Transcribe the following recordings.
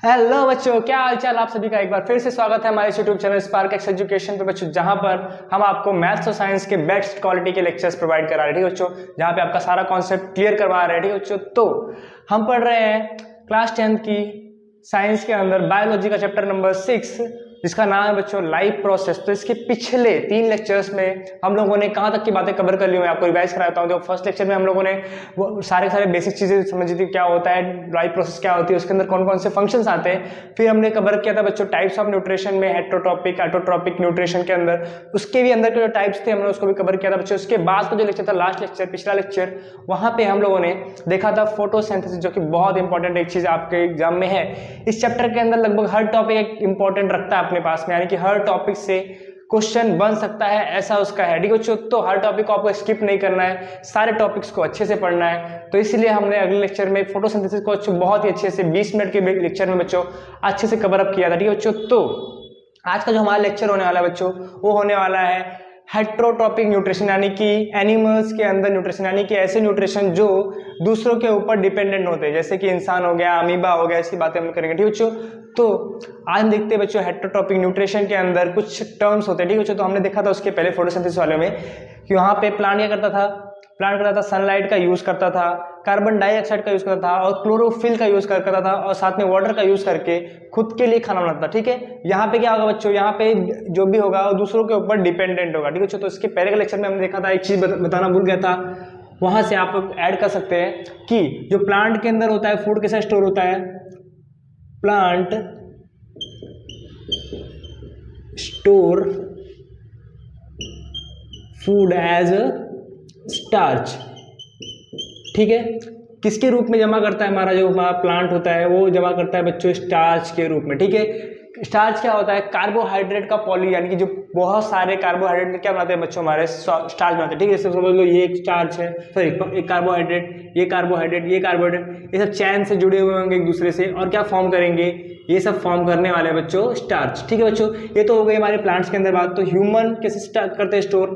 Hello बच्चों, क्या हाल चाल आप सभी का। एक बार फिर से स्वागत है हमारे YouTube channel spark x education पे बच्चों, जहां पर हम आपको मैथ्स और साइंस के बेस्ट क्वालिटी के लेक्चर्स प्रोवाइड करा रहे हैं। ठीक है बच्चों, जहां पे आपका सारा कॉन्सेप्ट क्लियर करवा रहे हैं। ठीक है बच्चों, तो हम पढ़ रहे हैं क्लास 10th की साइंस के अंदर बायोलॉजी का चैप्टर नंबर 6, जिसका नाम है बच्चों लाइफ प्रोसेस। तो इसके पिछले 3 लेक्चर्स में हम लोगों ने कहाँ तक की बातें कवर कर ली, मैं आपको रिवाइज कराता हूँ। जो फर्स्ट लेक्चर में हम लोगों ने वो सारे बेसिक चीजें समझी थी, क्या होता है लाइफ प्रोसेस, क्या होती है, उसके अंदर कौन कौन से फंक्शंस आते हैं। फिर हमने कवर किया था बच्चों टाइप्स ऑफ न्यूट्रिशन में, हेटेरोट्रॉपिक ऑटोट्रॉपिक न्यूट्रिशन के अंदर, उसके भी अंदर के जो टाइप्स थे हमने उसको भी कवर किया था बच्चों। उसके बाद का जो लेक्चर था, लास्ट लेक्चर, पिछला लेक्चर, वहां पे हम लोगों ने देखा था फोटोसिंथेसिस, जो कि बहुत इंपॉर्टेंट एक चीज आपके एग्जाम में है। इस चैप्टर के अंदर लगभग हर टॉपिक एक इंपॉर्टेंट रखता है अपने पास में, यानी कि हर टॉपिक से क्वेश्चन बन सकता है, ऐसा उसका है। ठीक है, तो हर टॉपिक को आपको स्किप नहीं करना है, सारे टॉपिक्स को अच्छे से पढ़ना है। तो इसलिए हमने अगले लेक्चर में फोटोसिंथेसिस को बहुत ही अच्छे से 20 मिनट के लेक्चर में बच्चों अच्छे से कवर अप किया था। ठीक है बच्चों, तो आज का जो हमारा लेक्चर होने वाला है बच्चों, वो होने वाला है हेटेरोट्रॉपिक न्यूट्रिशन, यानी कि एनिमल्स के अंदर न्यूट्रिशन, यानी कि ऐसे न्यूट्रिशन जो दूसरों के ऊपर डिपेंडेंट होते हैं, जैसे कि इंसान हो गया, अमीबा हो गया, इसकी बातें हम करेंगे। ठीक है बच्चों, तो आज हम देखते हैं बच्चों हेटेरोट्रॉपिक न्यूट्रिशन के अंदर कुछ टर्म्स होते हैं। ठीक है बच्चों, तो हमने देखा था उसके पहले फोटोसिंथेसिस वाले में कि वहां पे प्लांट क्या करता था, प्लांट करता था सनलाइट का यूज करता था, कार्बन डाइऑक्साइड का यूज करता था और क्लोरोफिल का यूज करता था, और साथ में वाटर का यूज करके खुद के लिए खाना बनाता था। ठीक है, यहाँ पे क्या होगा बच्चों, यहाँ पे जो भी होगा वो दूसरों के ऊपर डिपेंडेंट होगा। ठीक है, तो इसके पहले के लेक्चर में हमने देखा था, एक चीज बताना भूल गया था, वहां से आप ऐड कर सकते हैं कि जो प्लांट के अंदर होता है फूड कैसे स्टोर होता है। Plant store food as starch. ठीक है, किसके रूप में जमा करता है, हमारा जो हमारा प्लांट होता है वो जमा करता है बच्चों स्टार्च के रूप में। ठीक है, स्टार्च क्या होता है, कार्बोहाइड्रेट का पॉली, यानी कि जो बहुत सारे कार्बोहाइड्रेट में क्या बनाते हैं बच्चों, हमारे स्टार्च बनाते हैं। ठीक है, समझ लो ये एक स्टार्च है, सॉरी एक कार्बोहाइड्रेट, ये कार्बोहाइड्रेट, ये कार्बोहाइड्रेट, ये सब चैन से जुड़े हुए होंगे एक दूसरे से, और क्या फॉर्म करेंगे, ये सब फॉर्म करने वाले बच्चों स्टार्च। ठीक है बच्चों, ये तो हो गई हमारे प्लांट्स के अंदर बात। तो ह्यूमन कैसे स्टार्ट करते हैं store,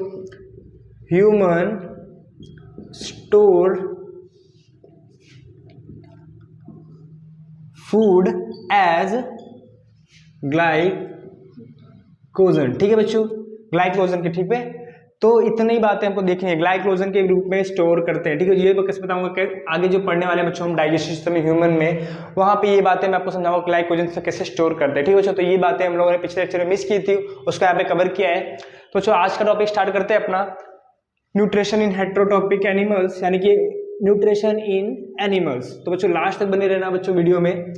human store food as glycogen. ठीक है बच्चों, ग्लाइकोजन के, ठीक है, तो इतनी बातें हमको देखनी है, ग्लाइकोजन के रूप में स्टोर करते हैं। ठीक है, ये मैं कैसे बताऊंगा कि आगे जो पढ़ने वाले बच्चों हम डाइजेस्टिव सिस्टम में ह्यूमन में, वहां पे ये बातें मैं आपको समझाऊंगा ग्लाइकोजन से कैसे स्टोर करते हैं। ठीक है बच्चों, तो ये बातें हम लोगों ने पिछले लेक्चर में मिस की थी, उसको यहाँ पे कवर किया है। तो बच्चों आज का टॉपिक स्टार्ट करते हैं अपना, न्यूट्रिशन इन हेटेरोट्रॉपिक एनिमल्स, यानी कि न्यूट्रिशन इन एनिमल्स। तो बच्चों लास्ट तक बने रहना बच्चों वीडियो में,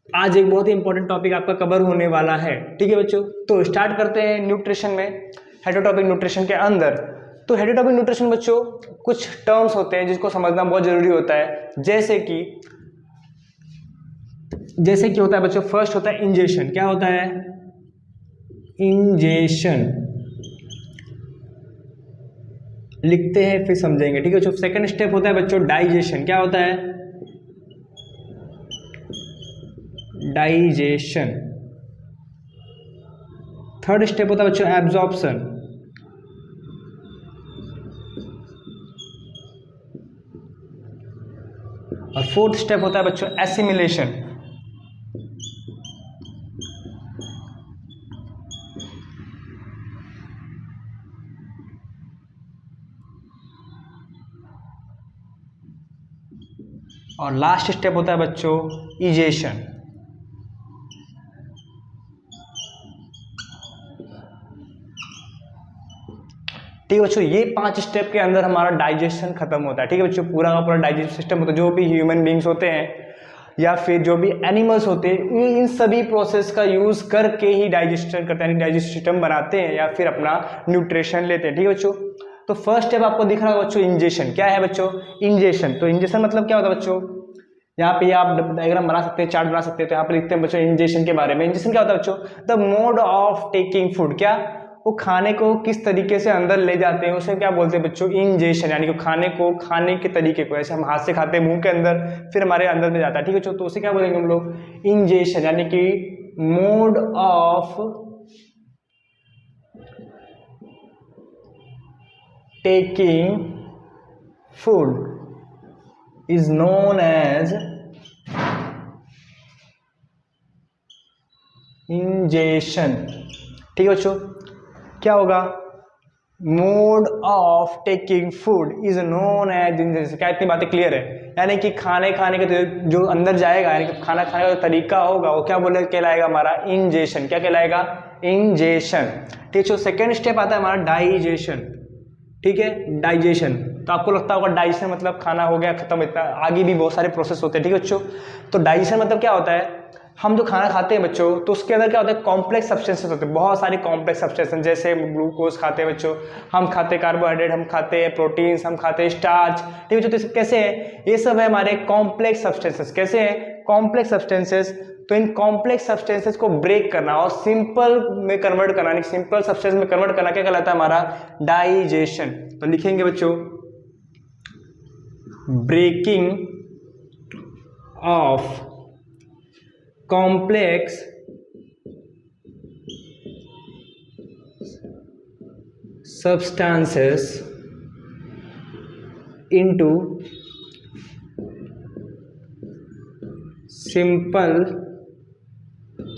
आज एक बहुत ही इंपॉर्टेंट टॉपिक आपका कवर होने वाला है। ठीक है बच्चों, तो स्टार्ट करते हैं न्यूट्रिशन में, हेटेरोट्रॉपिक न्यूट्रिशन के अंदर। तो हेटेरोट्रॉपिक न्यूट्रिशन बच्चों कुछ टर्म्स होते हैं जिसको समझना बहुत जरूरी होता है, जैसे कि होता है बच्चों, फर्स्ट होता है इंजेशन। क्या होता है, इंजेशन लिखते हैं फिर समझेंगे। ठीक है बच्चों, सेकंड स्टेप होता है बच्चों डाइजेशन। क्या होता है, डाइजेशन। थर्ड स्टेप होता है बच्चों एब्जॉर्प्शन। और फोर्थ स्टेप होता है बच्चों एसिमिलेशन। और लास्ट स्टेप होता है बच्चों इजेशन। ठीक है बच्चों, ये 5 स्टेप के अंदर हमारा डाइजेशन खत्म होता है। ठीक है बच्चों, पूरा का पूरा डाइजेशन सिस्टम होता है, जो भी ह्यूमन बींग्स होते हैं या फिर जो भी एनिमल्स होते हैं, इन सभी प्रोसेस का यूज करके ही डाइजेशन करते हैं, डाइजेस्ट सिस्टम बनाते हैं या फिर अपना न्यूट्रिशन लेते हैं। ठीक है बच्चों, तो फर्स्ट स्टेप आपको दिख रहा है बच्चों इंजेशन। क्या है बच्चों, इंजेशन। तो इंजेशन मतलब क्या होता है बच्चों, यहाँ पे आप डायग्राम बना सकते हैं, चार्ट बना सकते हैं। तो यहाँ पे लिखते हैं बच्चों इंजेशन के बारे में। इंजेशन क्या होता है बच्चों, the mode of taking food. क्या, वो खाने को किस तरीके से अंदर ले जाते हैं, उसे क्या बोलते हैं बच्चों, इंजेशन। यानी कि खाने को खाने के तरीके को, ऐसे हम हाथ से खाते हैं मुंह के अंदर, फिर हमारे अंदर में जाता है। ठीक है बच्चों, तो उसे क्या बोलेंगे हम लोग, इंजेशन, यानी कि mode of taking food is known as ingestion. ठीक है बच्चों, क्या होगा, mode of taking food is known as ingestion. क्या इतनी बातें क्लियर है? यानी कि खाने के जो अंदर जाएगा, यानी कि खाना खाने का जो तरीका होगा वो क्या बोले कहलाएगा हमारा इंजेशन। क्या कहलाएगा? इंजेशन। ठीक है, सेकेंड स्टेप आता है हमारा डाइजेशन। ठीक है, डाइजेशन। तो आपको लगता होगा डाइजेशन मतलब खाना हो गया खत्म, इतना आगे भी बहुत सारे प्रोसेस होते हैं। ठीक है बच्चों, तो डाइजेशन मतलब क्या होता है, हम जो खाना खाते हैं बच्चों तो उसके अंदर क्या होता है, कॉम्प्लेक्स सब्सटेंसेस होते हैं, बहुत सारे कॉम्प्लेक्स सब्सटेंसेस, जैसे ग्लूकोज खाते हैं बच्चों, हम खाते हैं कार्बोहाइड्रेट, हम खाते हैं प्रोटीन्स, हम खाते हैं स्टार्च। ठीक है बच्चों, तो कैसे है, ये सब है हमारे कॉम्प्लेक्स सब्सटेंसेस। कैसे हैं? Complex substances. तो इन कॉम्प्लेक्स सब्सटेंसेस को ब्रेक करना और सिंपल में कन्वर्ट करना, सिंपल सब्सटेंस में कन्वर्ट करना क्या कहलाता है हमारा डाइजेशन। तो लिखेंगे बच्चों, breaking of complex substances into simple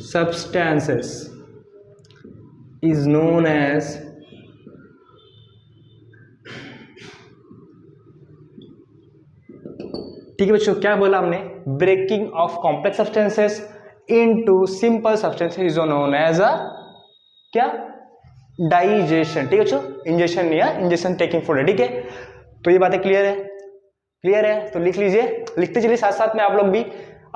substances is known as ठीक है बच्चों, क्या बोला हमने, breaking of complex substances into simple substances is known as a क्या, डाइजेशन। ठीक है बच्चों, इंजेशन नहीं है, इंजेशन टेकिंग फूड है। ठीक है, तो ये बातें क्लियर है? क्लियर है तो लिख लीजिए, लिखते चलिए साथ साथ में आप लोग भी,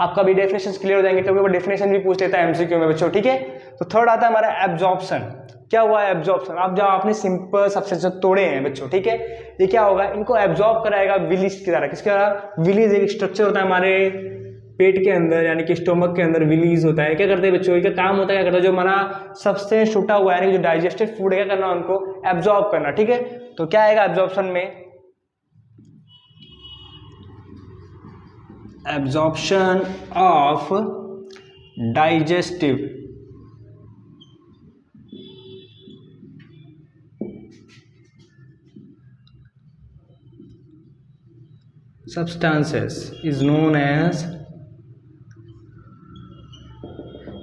आपका भी डेफिनेशन क्लियर हो जाएंगे, कभी डेफिनेशन भी पूछ लेता है एमसीक्यू में बच्चों। ठीक है, तो थर्ड आता है हमारा एब्जॉर्प्शन। क्या हुआ है एब्जॉर्प्शन? आप जब आपने सिंपल सब्सटेंस तोड़े हैं बच्चों, ठीक है, ये क्या होगा, इनको एब्जॉर्ब कराएगा विलीज की तरह। किसकी तरह? विलीज एक स्ट्रक्चर होता है हमारे पेट के अंदर, यानी कि स्टोमक के अंदर विलीज होता है। क्या करते हैं बच्चों, इनका काम होता है, क्या करता है, जो हमारा सब्सटेंस छूटा हुआ है, यानी जो डाइजेस्टेड फूड है, क्या करना, उनको एब्जॉर्ब करना। ठीक है, तो क्या आएगा एब्जॉर्प्शन में, absorption of digestive substances is known as,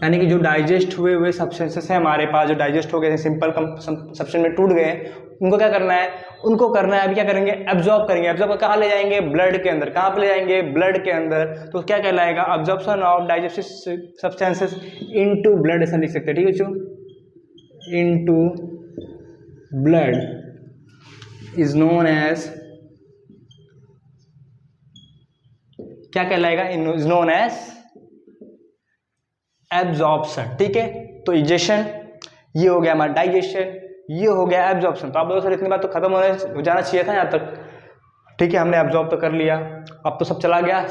यानी कि जो डाइजेस्ट हुए सब्सटेंसेस हैं हमारे पास, जो डाइजेस्ट हो गए हैं, सिंपल सब्सटेंस में टूट गए हैं, उनको क्या करना है, उनको करना है अभी क्या करेंगे, एब्जॉर्ब करेंगे। एब्जॉर्ब कहाँ ले जाएंगे? ब्लड के अंदर। कहाँ पे ले जाएंगे? ब्लड के अंदर। तो क्या कहलाएगा, absorption of digestive substances into blood, ऐसा लिख सकते हैं। ठीक है बच्चों, into blood is known as, क्या कहलाएगा, इज नोन एज एब्जॉर्प्शन। ठीक है, तो इंजेशन ये हो गया हमारा, डाइजेशन ये हो गया, एब्जॉर्प्शन। तो आप लोगों से इतनी बात तो खत्म हो जाना चाहिए था यहाँ तक। ठीक है, हमने एब्जॉर्ब तो कर लिया, अब तो सब चला गया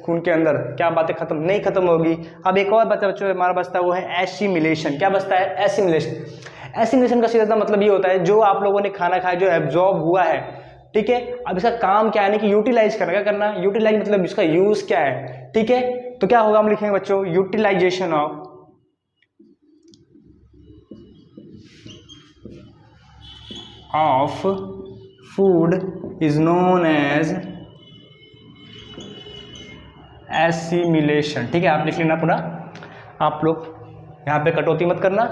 खून के अंदर, क्या बातें खत्म नहीं खत्म होगी। अब एक और बचा बच्चों हमारा बचता है, वो है एसिमिलेशन। क्या बचता है? एसिमिलेशन। एसिमिलेशन का सीधा मतलब ये होता है, जो आप लोगों ने खाना खाया, जो एब्जॉर्ब हुआ है, ठीक है, अब इसका काम क्या है कि यूटिलाइज करना। क्या करना? यूटिलाइज मतलब इसका यूज क्या है। ठीक है, तो क्या होगा, हम लिखेंगे बच्चों, utilization of food is known as assimilation. ठीक है, आप लिख लेना पूरा, आप लोग यहां पे कटौती मत करना।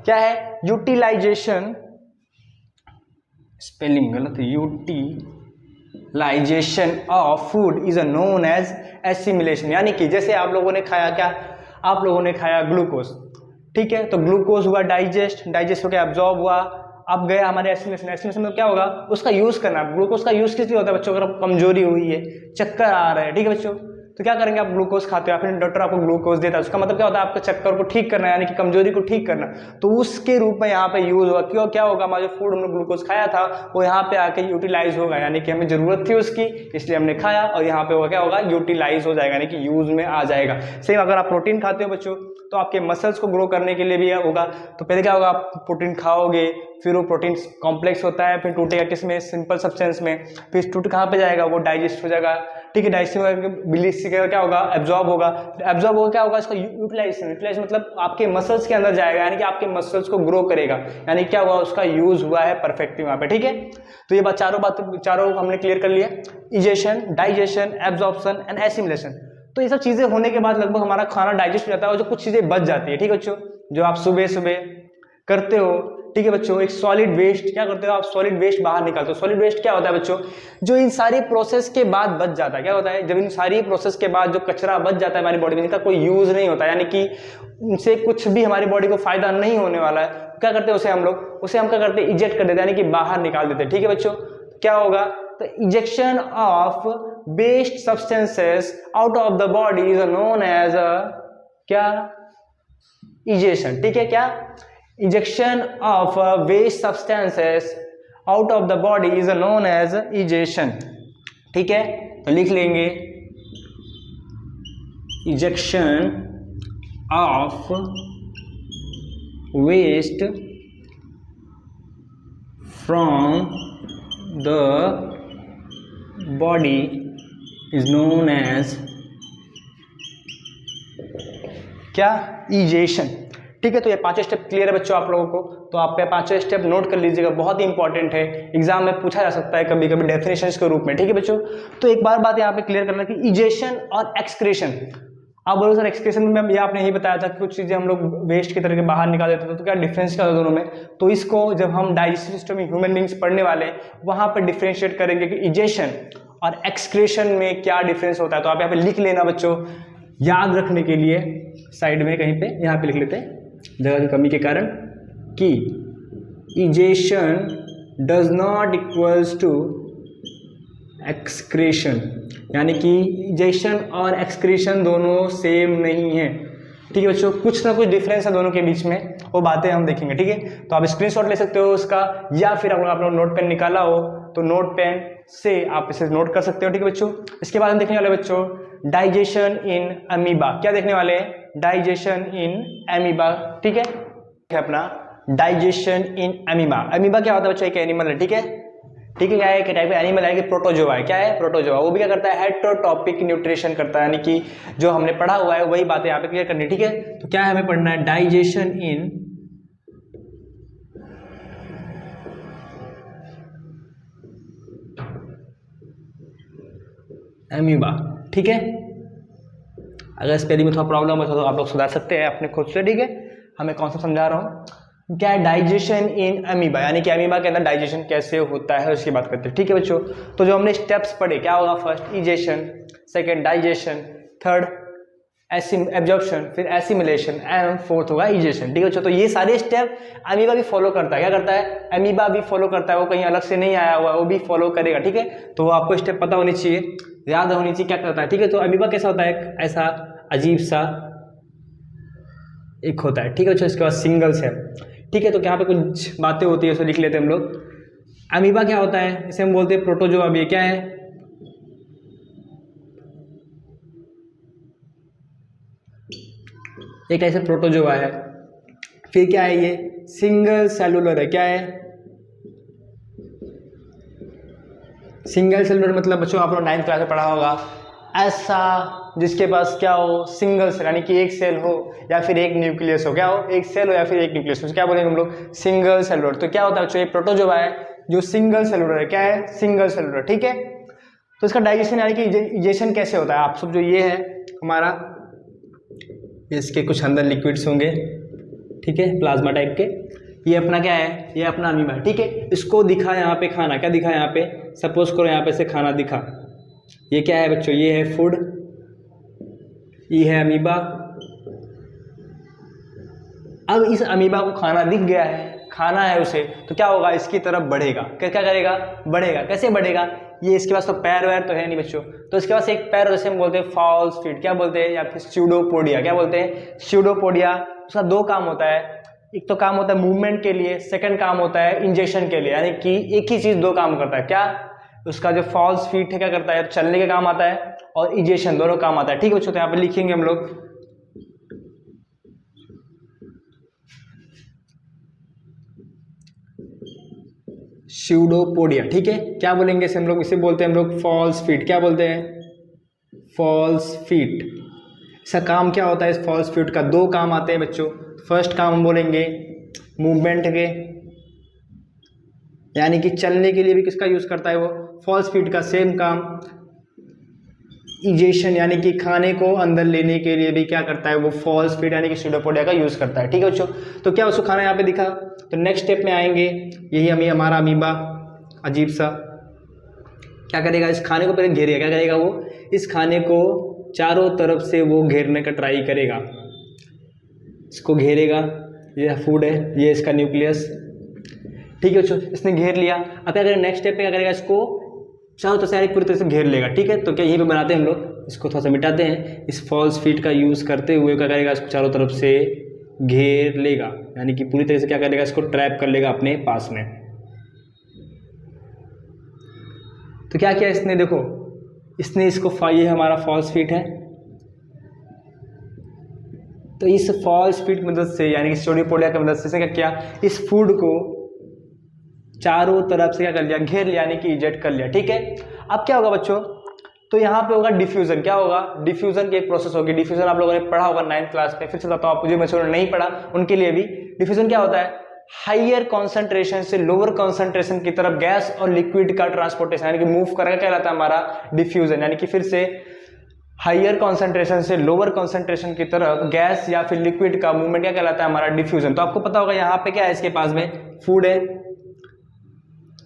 क्या है यूटिलाइजेशन, स्पेलिंग गलत है, utilization of food is known as assimilation. यानी कि जैसे आप लोगों ने खाया, क्या आप लोगों ने खाया ग्लूकोज, ठीक है, तो ग्लूकोज हुआ डाइजेस्ट होकर एब्जॉर्ब हुआ, अब गया हमारे एसिमिलेशन। एसिमिलेशन में क्या होगा, उसका यूज करना। ग्लूकोज का यूज किस लिए होता है बच्चों? अगर कमजोरी हुई है, चक्कर आ रहा है, ठीक है बच्चों, तो क्या करेंगे, आप ग्लूकोज खाते हो, फिर डॉक्टर आपको ग्लूकोज देता है, उसका मतलब क्या होता है, आपके चक्कर को ठीक करना, यानी कि कमजोरी को ठीक करना। तो उसके रूप में यहाँ पे यूज होगा। क्यों? क्या होगा, हमारा जो फूड हमने ग्लूकोज खाया था वो यहाँ पे आके यूटिलाइज होगा, यानी कि हमें जरूरत थी उसकी, इसलिए हमने खाया, और यहाँ पे होगा क्या होगा, यूटिलाइज हो जाएगा, यानी कि यूज में आ जाएगा। सेम अगर आप प्रोटीन खाते हो बच्चों, तो आपके मसल्स को ग्रो करने के लिए भी होगा। तो पहले क्या होगा, आप प्रोटीन खाओगे, फिर वो प्रोटीन कॉम्प्लेक्स होता है, फिर टूटेगा किसमें, सिंपल सब्सटेंस में, फिर टूट कहाँ पे जाएगा, वो डाइजेस्ट हो जाएगा। ठीक है, डाइजेस्ट बिलीस से क्या होगा, एब्जॉर्ब होगा। एब्जॉर्ब होगा, क्या होगा, इसका यूटिलाइजेशन मतलब आपके मसल्स के अंदर जाएगा, यानी कि आपके मसल्स को ग्रो करेगा, यानी क्या हुआ, उसका यूज हुआ है परफेक्टली वहां पे। ठीक है, तो ये चारों हमने क्लियर कर लिया, ingestion, digestion, absorption and assimilation. तो ये सब चीजें होने के बाद लगभग हमारा खाना डाइजेस्ट हो जाता है, और जो कुछ चीजें बच जाती है, ठीक है बच्चों, जो आप सुबह सुबह करते हो, ठीक है बच्चों, एक सॉलिड वेस्ट, क्या करते हो आप, सॉलिड वेस्ट बाहर निकालते हो। सॉलिड वेस्ट क्या होता है बच्चों, जो इन सारी प्रोसेस के बाद बच जाता है। क्या होता है, जब इन सारी प्रोसेस के बाद जो कचरा बच जाता है हमारी बॉडी में, जिनका कोई यूज नहीं होता, यानी कि उनसे कुछ भी हमारी बॉडी को फायदा नहीं होने वाला है, क्या करते हैं उसे हम क्या करते हैं, इजेक्ट कर देते हैं, यानी कि बाहर निकाल देते हैं। ठीक है बच्चों, क्या होगा, तो ejection of waste substances out of the body is known as क्या, इजेशन। ठीक है, क्या, ejection of waste substances out of the body is known as egestion. ठीक है, तो लिख लेंगे ejection of waste from the body is known as क्या, इजेशन। ठीक है, तो ये पांचों स्टेप क्लियर है बच्चों आप लोगों को, तो आप ये पांचों स्टेप नोट कर लीजिएगा, बहुत ही इंपॉर्टेंट है, एग्जाम में पूछा जा सकता है कभी कभी डेफिनेशंस के रूप में। ठीक है बच्चों, तो एक बार बात यहाँ पे क्लियर करना कि इजेशन और एक्सक्रीशन, आप बोलो सर एक्सक्रीशन में ये आपने यही बताया था कि कुछ चीजें हम लोग वेस्ट की तरह के बाहर निकाल देते थे, तो क्या डिफरेंस क्या था दोनों में, तो इसको जब हम डाइजेस्टिव सिस्टम में ह्यूमन बींग्स पढ़ने वाले वहां पर डिफ्रेंशिएट करेंगे कि इजेशन और एक्सक्रीशन में क्या डिफरेंस होता है। तो आप यहाँ पे लिख लेना बच्चों, याद रखने के लिए साइड में कहीं पे यहाँ पे लिख लेते हैं जगह की कमी के कारण, कि egestion does not equals to excretion, यानी कि इजेशन और एक्सक्रीशन दोनों सेम नहीं है। ठीक है बच्चों, कुछ ना कुछ डिफरेंस है दोनों के बीच में, वो बातें हम देखेंगे। ठीक है, तो आप स्क्रीनशॉट ले सकते हो उसका, या फिर आप लोग नोट पेन निकाला हो तो नोट पेन से आप इसे नोट कर सकते हो। ठीक है बच्चों, इसके बाद हम देखने वाले बच्चों डाइजेशन इन अमीबा। क्या देखने वाले हैं, डाइजेशन इन अमीबा। ठीक है, अपना डाइजेशन इन अमीबा। अमीबा क्या होता है बच्चों, एक एनिमल है। ठीक है, ठीक है, क्या है, टाइप का एनिमल है कि प्रोटोजोआ है। क्या है, प्रोटोजोआ। वो भी क्या करता है, हेटेरोटॉपिक न्यूट्रिशन करता है, यानी कि जो हमने पढ़ा हुआ है वही बातें यहाँ पे क्लियर करनी। ठीक है, तो क्या है हमें पढ़ना है, डाइजेशन इन अमीबा। ठीक है, अगर स्पेलिंग में थोड़ा प्रॉब्लम है तो आप लोग सुधार सकते हैं अपने खुद से। ठीक है, हमें कौन सा समझा रहा हूँ, क्या है, डाइजेशन इन अमीबा, यानी कि अमीबा के अंदर डाइजेशन कैसे होता है उसकी बात करते हैं। ठीक है बच्चों, तो जो हमने स्टेप्स पढ़े, क्या होगा, first egestion, second digestion, third absorption, फिर एसिमिलेशन एंड फोर्थ होगा इजेशन। ठीक है बच्चों, तो ये सारे स्टेप अमीबा भी फॉलो करता है। क्या करता है, अमीबा भी फॉलो करता है, वो कहीं अलग से नहीं आया हुआ है, वो भी फॉलो करेगा। ठीक है, तो आपको स्टेप पता होनी चाहिए, याद होनी चाहिए क्या करता है। ठीक है, तो अमीबा कैसा होता है, ऐसा अजीब सा एक होता है। ठीक है बच्चों, इसके बाद सिंगल सेल। ठीक है, तो यहाँ पे कुछ बातें होती है, उसे लिख लेते हैं हम लोग। अमीबा क्या होता है, इसे हम बोलते हैं प्रोटोजोआ। ये क्या है, एक ऐसे प्रोटोजोआ है। फिर क्या है, ये सिंगल सेलुलर है। क्या है, सिंगल सेलुलर मतलब बच्चों आप लोग 9th क्लास में पढ़ा होगा, ऐसा जिसके पास क्या हो, सिंगल सेल, यानी कि एक सेल हो या फिर एक न्यूक्लियस हो। क्या हो, एक सेल हो या फिर एक न्यूक्लियस हो, क्या बोलेंगे हम लोग, सिंगल सेलुलर। तो क्या होता है बच्चों, ये प्रोटोजोआ है जो सिंगल सेलुलर है। क्या है, सिंगल सेलुलर। ठीक है, तो इसका डाइजेशन यानी कि इजेशन कैसे होता है, आप सब जो ये है हमारा, इसके कुछ अंदर लिक्विड्स होंगे। ठीक है, प्लाज्मा टाइप के, ये अपना क्या है, ये अपना अमीबा है। ठीक है, इसको दिखा यहाँ पे खाना, क्या दिखा यहाँ पे, सपोज करो यहाँ पे से खाना दिखा, ये क्या है बच्चों, ये है फूड, ये है अमीबा। अब इस अमीबा को खाना दिख गया है, खाना है उसे, तो क्या होगा, इसकी तरफ बढ़ेगा। क्या करेगा, बढ़ेगा। कैसे बढ़ेगा, ये इसके पास तो पैर वैर तो है नहीं बच्चों, तो इसके पास एक पैर, जैसे हम बोलते हैं फॉल्स फीट, क्या बोलते हैं, या फिर स्यूडोपोडिया। क्या बोलते हैं, स्यूडोपोडिया। उसका दो काम होता है, एक तो काम होता है मूवमेंट के लिए, सेकंड काम होता है इंजेक्शन के लिए, यानी कि एक ही चीज दो काम करता है। क्या, उसका जो फॉल्स फीट है क्या करता है, चलने के काम आता है, और इंजेक्शन दोनों काम आता है। ठीक है बच्चों, तो यहाँ पे लिखेंगे हम लोग स्यूडोपोडिया। ठीक है, क्या बोलेंगे इसे हम लोग, इसे बोलते हैं हम लोग फॉल्स फीट। क्या बोलते हैं, फॉल्स फीट। इसका काम क्या होता है, इस फॉल्स फीट का दो काम आते हैं बच्चों। फर्स्ट काम हम बोलेंगे मूवमेंट के, यानी कि चलने के लिए भी किसका यूज करता है वो, फॉल्स फीट का। सेम काम इजेशन यानी कि खाने को अंदर लेने के लिए भी क्या करता है वो फॉल्स फीड यानी कि स्यूडोपोडिया का यूज़ करता है। ठीक है बच्चों, तो क्या उसको खाना यहाँ पे दिखा। तो नेक्स्ट स्टेप में आएंगे, यही हमारा अमीबा अजीब सा क्या करेगा, इस खाने को पहले घेरेगा। क्या करेगा वो, इस खाने को चारों तरफ से वो घेरने का ट्राई करेगा, इसको घेरेगा। ये फूड है, ये इसका न्यूक्लियस। ठीक है बच्चों, इसने घेर लिया। अब क्या करेगा, नेक्स्ट स्टेप पे क्या करेगा, इसको चारों तरफ से पूरी तरह से घेर लेगा। ठीक है, तो क्या यहीं पे बनाते हैं हम लोग, इसको थोड़ा सा मिटाते हैं। इस फॉल्स फीड का यूज़ करते हुए क्या करेगा, इसको चारों तरफ से घेर लेगा, यानी कि पूरी तरह से क्या करेगा, इसको ट्रैप कर लेगा अपने पास में। तो क्या किया इसने, देखो इसने इसको, ये हमारा फॉल्स फीड है, तो इस फॉल्स फीड की मदद से यानी कि स्यूडोपोडिया की मदद से क्या किया, इस फूड को चारों तरफ से क्या कर लिया, घेर लिया, यानी कि इजेक्ट कर लिया। ठीक है, अब क्या होगा बच्चों, तो यहाँ पे होगा डिफ्यूजन। क्या होगा, डिफ्यूजन की एक प्रोसेस होगी। डिफ्यूजन आप लोगों ने पढ़ा होगा 9th क्लास में, फिर से बताता हूँ आप जो बच्चों ने नहीं पढ़ा उनके लिए भी। डिफ्यूजन क्या होता है, हाइयर कॉन्सेंट्रेशन से लोअर कॉन्सेंट्रेशन की तरफ गैस और लिक्विड का ट्रांसपोर्टेशन यानी कि मूव करना कहलाता है हमारा डिफ्यूजन। यानी कि फिर से हाइयर कॉन्सेंट्रेशन से लोअर कॉन्सेंट्रेशन की तरफ गैस या फिर लिक्विड का मूवमेंट क्या कहलाता है हमारा डिफ्यूजन। तो आपको पता होगा यहाँ पे क्या है, इसके पास में फूड है,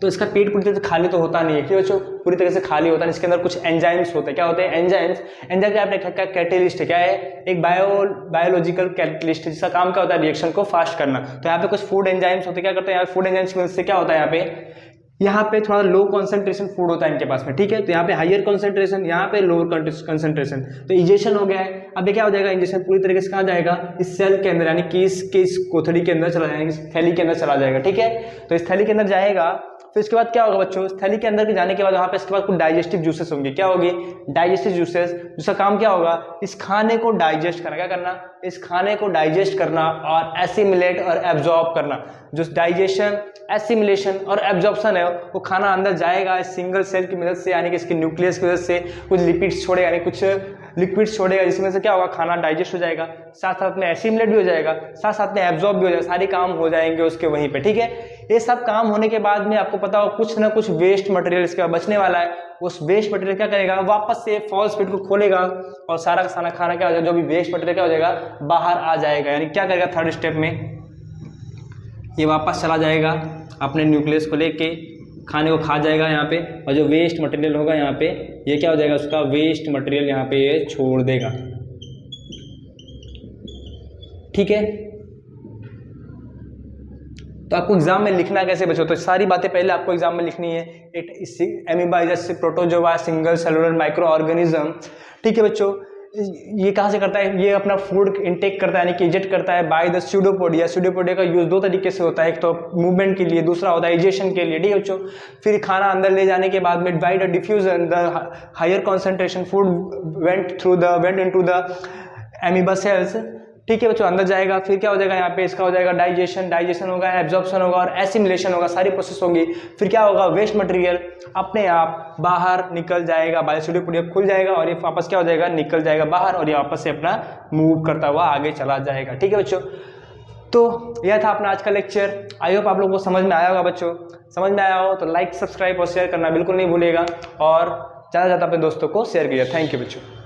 तो इसका पेट पूरी तरह से खाली तो होता नहीं है। क्यों बच्चों, पूरी तरह से खाली होता है, इसके अंदर कुछ एंजाइम्स होते हैं। क्या होते हैं एंजाइम्स, एंजाइम क्या कैटेलिस्ट है, क्या है, एक बायोलॉजिकल कैटेलिस्ट है, जिसका काम क्या होता है रिएक्शन को फास्ट करना। तो यहाँ पे कुछ फूड एंजाइम्स होते हैं, क्या करते हैं फूड एंजाइम्स की वजह से क्या होता है, यहाँ पे थोड़ा लो कॉन्सेंट्रेशन फूड होता है इनके पास में। ठीक है, तो यहाँ पे हाइयर कॉन्सेंट्रेशन, यहाँ पे लोअर कॉन्सेंट्रेशन, तो इंजेक्शन हो गया है। अब ये क्या हो जाएगा, इंजेक्शन पूरी तरीके से कहाँ जाएगा, इस सेल के अंदर यानी कि इस कोठरी के अंदर चला जाएगा, इस थैली के अंदर चला जाएगा। ठीक है, तो इस थैली के अंदर जाएगा, फिर इसके बाद क्या होगा बच्चों, थैली के अंदर के जाने के बाद वहाँ पे इसके बाद कुछ डाइजेस्टिव जूसेस होंगे। क्या होगी, डाइजेस्टिव जूसेस, जिसका काम क्या होगा, इस खाने को डाइजेस्ट करना। क्या करना, इस खाने को डाइजेस्ट करना और एसिमिलेट और एब्जॉर्ब करना। जो डाइजेशन, एसिमिलेशन और एब्जॉर्प्शन है वो खाना अंदर जाएगा इस सिंगल सेल की मदद से, यानी कि इसकी न्यूक्लियस की वजह से कुछ लिपिड्स छोड़ेगा, यानी कुछ लिक्विड्स छोड़ेगा, जिसमें से क्या होगा, खाना डाइजेस्ट हो जाएगा, साथ साथ में एसिमिलेट भी हो जाएगा, साथ साथ में एब्जॉर्ब भी हो जाएगा, सारे काम हो जाएंगे उसके वहीं पे। ठीक है, ये सब काम होने के बाद में आपको पता हो कुछ ना कुछ वेस्ट मटेरियल इसके बाद बचने वाला है। उस वेस्ट मटेरियल क्या करेगा, वापस से फॉल्स फीड को खोलेगा और सारा का सारा खाना क्या हो जाएगा, जो भी वेस्ट मटेरियल क्या हो जाएगा, बाहर आ जाएगा। यानी क्या करेगा, थर्ड स्टेप में ये वापस चला जाएगा अपने न्यूक्लियस को लेके, खाने को खा जाएगा यहाँ पे, और जो वेस्ट मटेरियल होगा यहाँ पे, ये क्या हो जाएगा, उसका वेस्ट मटेरियल यहाँ पे ये छोड़ देगा। ठीक है, तो आपको एग्जाम में लिखना कैसे बच्चों, तो सारी बातें पहले आपको एग्जाम में लिखनी है। Amoeba is protozoa single cellular micro organism. ठीक है बच्चों, ये कहाँ से करता है, ये अपना फूड इनटेक करता है यानी कि इजेक्ट करता है बाय द स्यूडोपोडिया। स्यूडोपोडिया का यूज दो तरीके से होता है, एक तो मूवमेंट के लिए, दूसरा होता है इजेशन के लिए। ठीक है बच्चों, फिर खाना अंदर ले जाने के बाद में by the diffusion the higher concentration food went into the amoeba cells. ठीक है बच्चों, अंदर जाएगा, फिर क्या हो जाएगा यहाँ पे, इसका हो जाएगा डाइजेशन होगा, एब्जॉर्प्शन होगा और एसिमिलेशन होगा, सारी प्रोसेस होगी। फिर क्या होगा, वेस्ट मटेरियल अपने आप बाहर निकल जाएगा, बायोस्यूडोपोडिया खुल जाएगा और ये वापस क्या हो जाएगा, निकल जाएगा बाहर और ये वापस से अपना मूव करता हुआ आगे चला जाएगा। ठीक है बच्चों, तो यह था अपना आज का लेक्चर। आई होप आप लोगों को समझ में आया होगा बच्चों। समझ में आया हो तो लाइक, सब्सक्राइब और शेयर करना बिल्कुल नहीं भूलिएगा और ज़्यादा से ज़्यादा अपने दोस्तों को शेयर कीजिए। थैंक यू बच्चों।